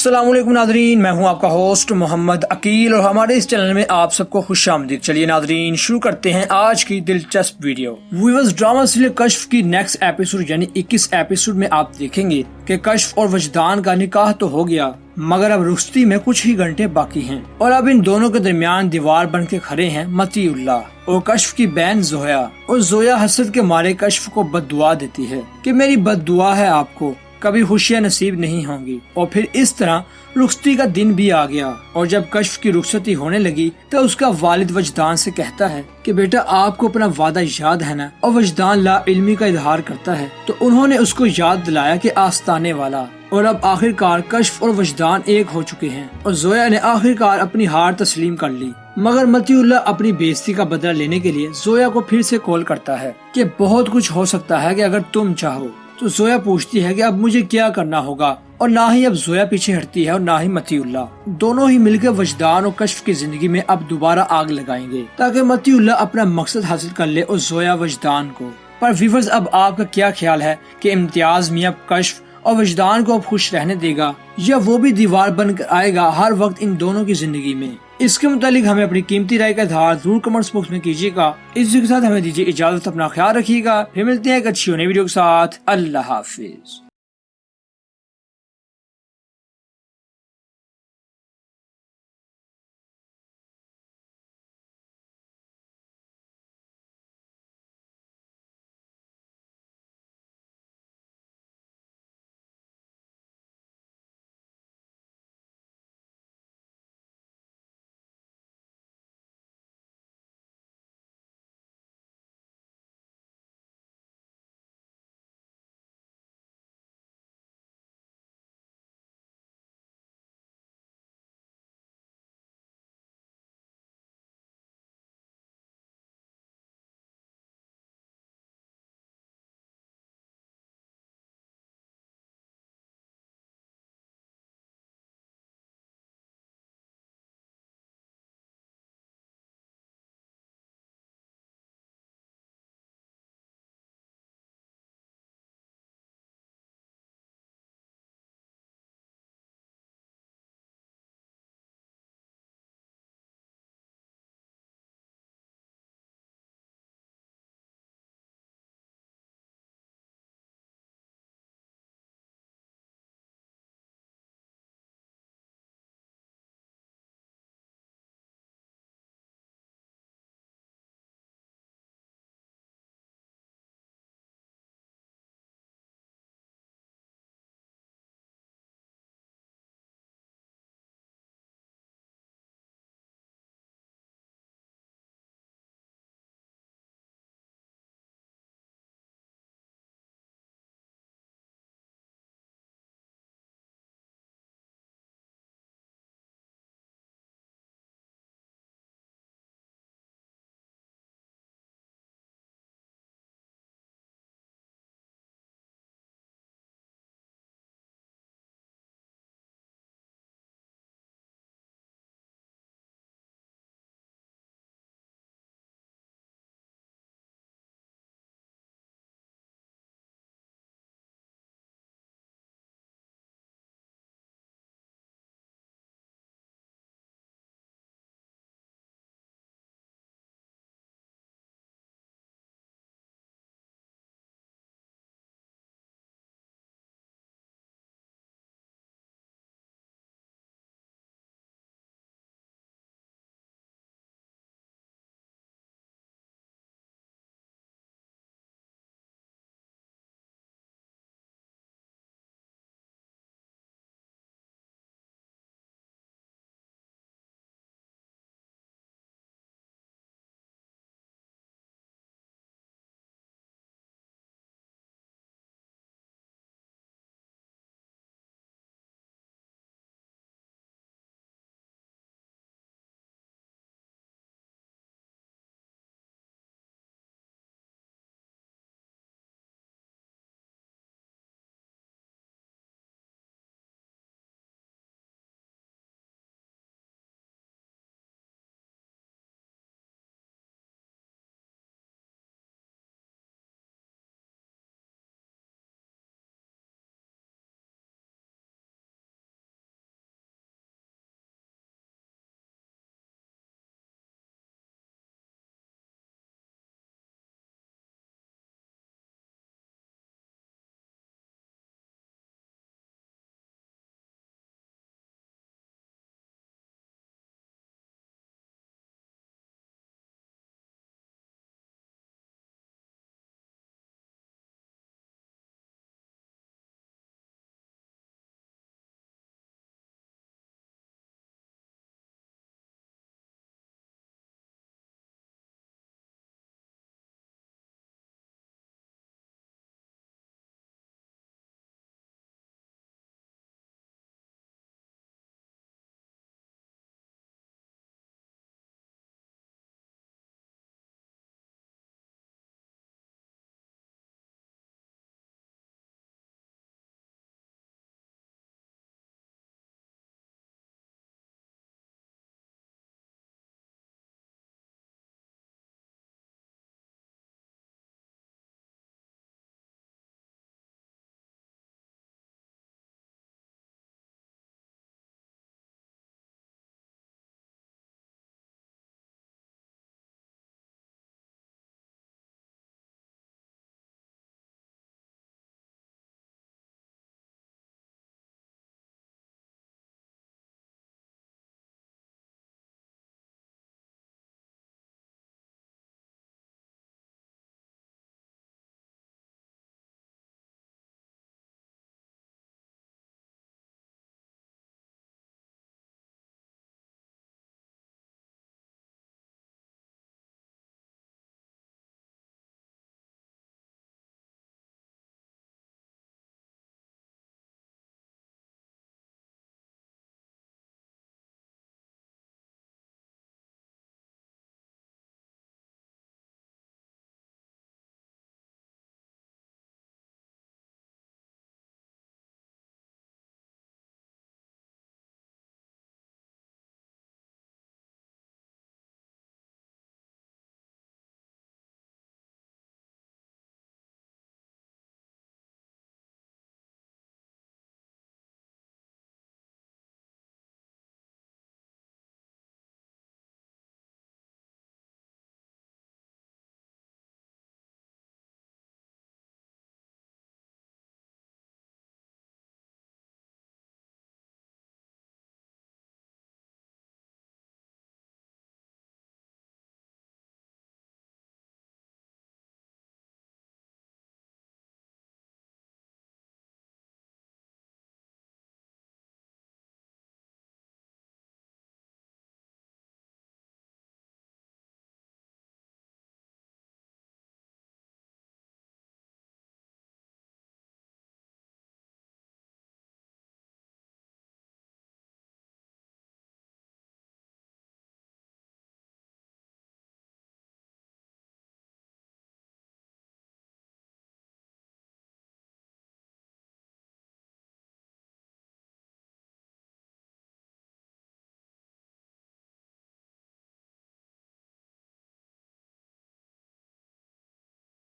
अस्सलाम वालेकुम नाजरीन, मैं हूं आपका होस्ट मोहम्मद अकील और हमारे इस चैनल में आप सबको खुशामदीद। चलिए नाजरीन, शुरू करते हैं आज की दिलचस्प वीडियो। व्यूअर्स, ड्रामा सीरियल कश्फ की नेक्स्ट एपिसोड यानी 21 एपिसोड में आप देखेंगे कि कश्फ और वजदान का निकाह तो हो गया, मगर अब रुश्ती में कुछ ही घंटे बाकी हैं और अब इन दोनों के दरमियान दीवार बन के खड़े हैं मतीउल्लाह और कश्फ की बहन जोया। और जोया हसद के मारे कश्फ को बद्दुआ देती है कि मेरी बद्दुआ है, आपको कभी खुशियाँ नसीब नहीं होंगी। और फिर इस तरह रुखसती का दिन भी आ गया और जब कश्फ की रुखसती होने लगी तो उसका वालिद वजदान से कहता है कि बेटा आपको अपना वादा याद है ना। और वजदान ला इल्मी का इजहार करता है तो उन्होंने उसको याद दिलाया कि आस्ताने वाला। और अब आखिरकार कश्फ और वजदान एक हो चुके हैं और जोया ने आखिरकार अपनी हार तस्लीम कर ली। मगर मतीउल्लाह अपनी बेइज्जती का बदला लेने के लिए जोया को फिर से कॉल करता है कि बहुत कुछ हो सकता है कि अगर तुम चाहो। तो जोया पूछती है कि अब मुझे क्या करना होगा, और ना ही अब जोया पीछे हटती है और ना ही मतीउल्लाह। दोनों ही मिलकर वजदान और कश्फ की जिंदगी में अब दोबारा आग लगाएंगे ताकि मतीउल्लाह अपना मकसद हासिल कर ले और जोया वजदान को। पर व्यूअर्स, अब आपका क्या ख्याल है कि इम्तियाज मियां कश्फ और वजदान को अब खुश रहने देगा या वो भी दीवार बनकर आएगा हर वक्त इन दोनों की जिंदगी में? इसके मुतालिक हमें अपनी कीमती राय का इज़हार जरूर कमेंट्स बॉक्स में कीजिएगा। इसी के साथ हमें दीजिए इजाजत, अपना ख्याल रखिएगा। फिर मिलते हैं एक अच्छी नई वीडियो के साथ। अल्लाह हाफिज।